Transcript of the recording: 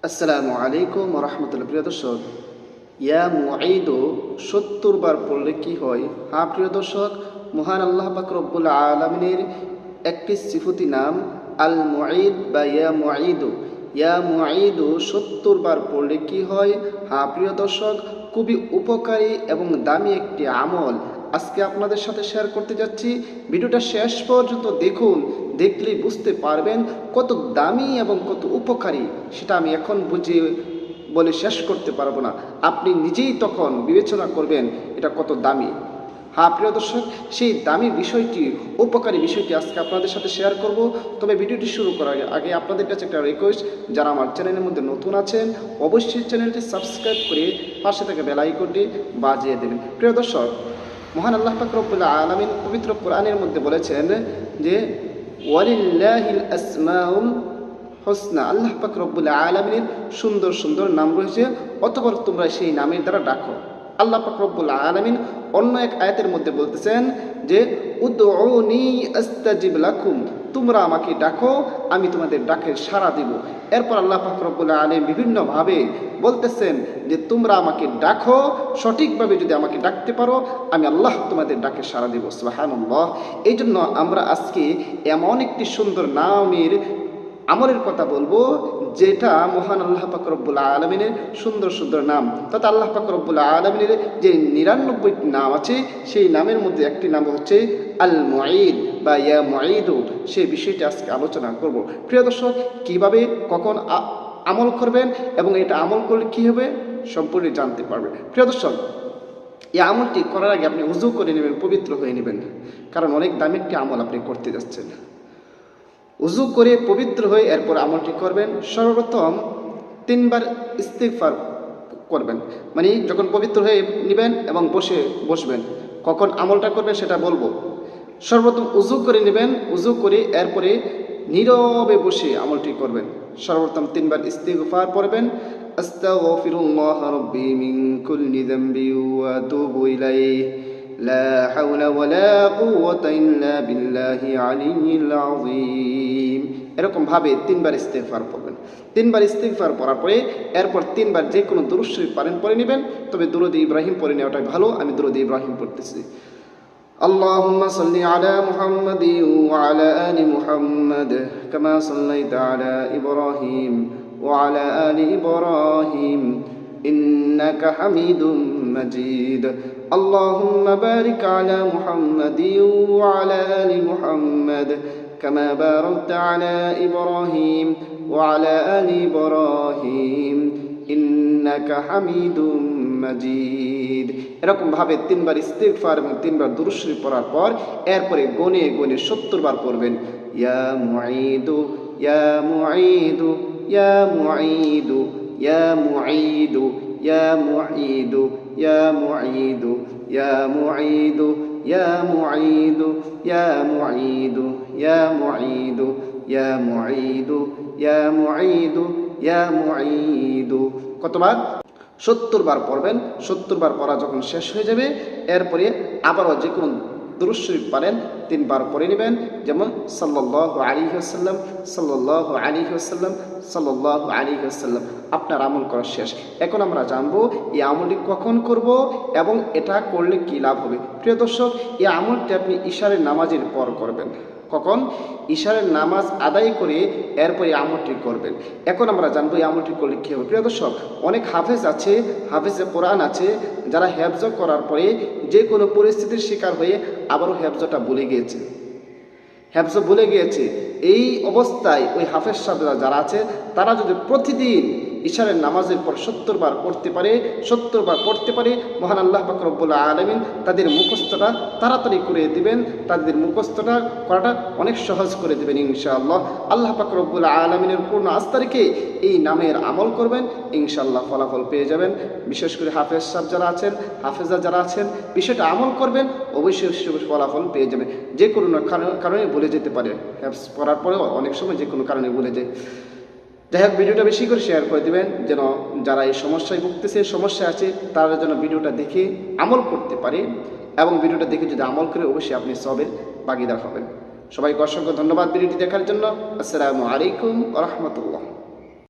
আসসালামু আলাইকুম রহমতুল্লাহ। প্রিয় দর্শক, ইয়া মুঈদু ৭০ বার পড়লে কি হয়? হ্যাঁ প্রিয় দর্শক, মহান আল্লাহ পাক রব্বুল আলামিনের একটি সিফতি নাম আল মুঈদ বা ইয়া মুঈদু। ইয়া মুঈদু ৭০ বার পড়লে কি হয়? হ্যাঁ প্রিয় দর্শক, খুবই উপকারী এবং দামি একটি আমল আজকে আপনাদের সাথে শেয়ার করতে যাচ্ছি। ভিডিওটা শেষ পর্যন্ত দেখুন, দেখলেই বুঝতে পারবেন কত দামি এবং কত উপকারী। সেটা আমি এখন বুঝিয়ে বলে শেষ করতে পারবো না, আপনি নিজেই তখন বিবেচনা করবেন এটা কত দামি। হ্যাঁ প্রিয় দর্শক, সেই দামি বিষয়টি, উপকারী বিষয়টি আজকে আপনাদের সাথে শেয়ার করব। তবে ভিডিওটি শুরু করার আগে আপনাদের কাছে একটা রিকোয়েস্ট, যারা আমার চ্যানেলের মধ্যে নতুন আছেন অবশ্যই চ্যানেলটি সাবস্ক্রাইব করে পাশে থেকে বেল আইকনটি বাজিয়ে দেবেন। প্রিয় দর্শক, মহান আল্লাহ পাক রব্বুল আলামিন পবিত্র কোরআনের মধ্যে বলেছেন যে ওয়ালিল্লাহিল আসমাউল হোসনা, আল্লাহ পাক রব্বুল আলামিনের সুন্দর সুন্দর নাম রয়েছে, অতঃপর তোমরা সেই নামের দ্বারা ডাকো। আল্লাহ পাক রব্বুল আলামিন অন্য এক আয়াতের মধ্যে বলতেছেন যে উদউনি আস্তাজিব লাকুম, তোমরা আমাকে ডাকো আমি তোমাদের ডাকের সাড়া দিব। এরপর আল্লাহ পাক রব্বুল আলামিন বিভিন্নভাবে বলতেছেন যে তোমরা আমাকে ডাকো, সঠিকভাবে যদি আমাকে ডাকতে পারো আমি আল্লাহ তোমাদের ডাকে সাড়া দিব। সুবহানাল্লাহ। এই জন্য আমরা আজকে এমন একটি সুন্দর নামের আমলের কথা বলবো, যেটা মহান আল্লাহ পাক রব্বুল আলামিনের সুন্দর সুন্দর নাম, তথা আল্লাহ পাক রব্বুল আলামিনের যে ৯৯টি নাম আছে সেই নামের মধ্যে একটি নাম হচ্ছে আল মুঈদ বা ইয়া মুঈদু। সেই বিষয়টি আজকে আলোচনা করব। প্রিয় দর্শক, কীভাবে কখন আমল করবেন এবং এটা আমল করলে কী হবে সম্পূর্ণ জানতে পারবেন। প্রিয় দর্শক, এই আমলটি করার আগে আপনি উযু করে নেবেন, পবিত্র হয়ে নেবেন, কারণ অনেক দামি একটি আমল আপনি করতে যাচ্ছেন। উযু করে পবিত্র হয়ে এরপর আমলটি করবেন। সর্বপ্রথম ৩ বার ইস্তিগফার করবেন, মানে যখন পবিত্র হয়ে নেবেন এবং বসবেন, কখন আমলটা করবেন সেটা বলবো। সর্বপ্রথম উযু করে নেবেন, উযু করে এরপরে নীরবে বসে আমলটি করবেন। সর্বপ্রথম ৩ বার ইস্তিগফার পড়বেন, আস্তাগফিরুল্লাহ রাব্বি মিন কুল্লি যামবি ওয়া আতুবু ইলাইহি লা হাওলা ওয়ালা কুওয়াতা ইল্লা বিল্লাহি আলিয়্যিল আযীম। এরকম ভাবে ৩ বার ইস্তিগফার পড়বেন। ৩ বার ইস্তিগফার পড়ার পরে এরপর 3 বার যে কোনো দুরূদ শরীফ পারেন পড়ে নেবেন, তবে দুরূদ ইব্রাহিম পড়ে নেওয়াটাই ভালো। আমি দুরূদ ইব্রাহিম পড়তেছি। আল্লাহুম্মা সাল্লি আলা মুহাম্মাদিন ওয়া আলা আলি মুহাম্মাদ কামা সাল্লাইতা আলা ইব্রাহিম ওয়া আলা আলি ইব্রাহিম ইন্নাকা হামিদুম মাজিদ। আল্লাহুম্মা বারিক আলা মুহাম্মাদিন ওয়া আলা আলি মুহাম্মাদ কামা বারাকতা আলা ইব্রাহিম ওয়া আলা আলি ইব্রাহিম ইন্নাকা হামিদুম মাজিদ। এরকম ভাবে ৩ বার ইস্তিগফার এবং ৩ বার দুরূদ শরীফ পড়ার পর এরপরে গনে গনে ৭০ বার পড়বেন ইয়া মুঈদু ইয়া মুঈদু ইয়া মুঈদু ইয়া মুঈদু ইয়া মুঈদু ইয়া মুঈদু ইয়া মুঈদু ইয়া মুঈদু ইয়া মুঈদু ইয়া মুঈদু ইয়া মুঈদু ইয়া মুঈদু ইয়া মুঈদু। কতবার? ৭০ বার পড়বেন। ৭০ বার পড়া যখন শেষ হয়ে যাবে এরপরে আবারও যে কোনো দুরূদ শরীফ পারেন ৩ বার পড়ে নেবেন, যেমন সাল্লাল্লাহু আলাইহি ওয়াসাল্লাম সাল্লাল্লাহু আলাইহি ওয়াসাল্লাম সাল্লাল্লাহু আলাইহি ওয়াসাল্লাম। আপনার আমল করা শেষ। এখন আমরা জানবো এই আমলটি কখন করব এবং এটা করলে কী লাভ হবে। প্রিয় দর্শক, এই আমলটি আপনি ইশারের নামাজের পর করবেন। কখন? ইশারের নামাজ আদায় করে এরপরে আমলটি করবেন। এখন আমরা জানবো এই আমলটি করলে কী হবে। প্রিয় দর্শক, অনেক হাফেজ আছে, হাফেজে কোরআন আছে, যারা হেফজ করার পরে যে কোনো পরিস্থিতির শিকার হয়ে আবারও হেফজটা ভুলে গিয়েছে, হেফজ ভুলে গিয়েছে। এই অবস্থায় ওই হাফেজ সাহেবরা যারা আছে তারা যদি প্রতিদিন ইশারের নামাজের পর ৭০ বার পড়তে পারে, ৭০ বার পড়তে পারে, মহান আল্লাহ পাক রব্বুল আলামিন তাদের মুখস্থটা তাড়াতাড়ি করে দিবেন, তাদের মুখস্থটা করাটা অনেক সহজ করে দেবেন ইনশাআল্লাহ। আল্লাহ পাক রব্বুল আলামিনের পূর্ণ আস্থা রেখে এই নামের আমল করবেন, ইনশাআল্লাহ ফলাফল পেয়ে যাবেন। বিশেষ করে হাফেজ সাহেব যারা আছেন, হাফেজা যারা আছেন, বিষয়টা আমল করবেন, অবশ্যই ফলাফল পেয়ে যাবেন। যে কোনো কারণে ভুলে যেতে পারে, হেফজ পড়ার পরেও অনেক সময় যে কোনো কারণে ভুলে যায়। যাই হোক, ভিডিওটা বেশি করে শেয়ার করে দেবেন, যেন যারা এই সমস্যায় ভুগতেছে, সমস্যা আছে, তারা যেন ভিডিওটা দেখে আমল করতে পারে, এবং ভিডিওটা দেখে যদি আমল করে অবশ্যই আপনি সবের ভাগীদার হবেন। সবাইকে অসংখ্য ধন্যবাদ ভিডিওটি দেখার জন্য। আসসালামু আলাইকুম ওয়া রাহমাতুল্লাহ।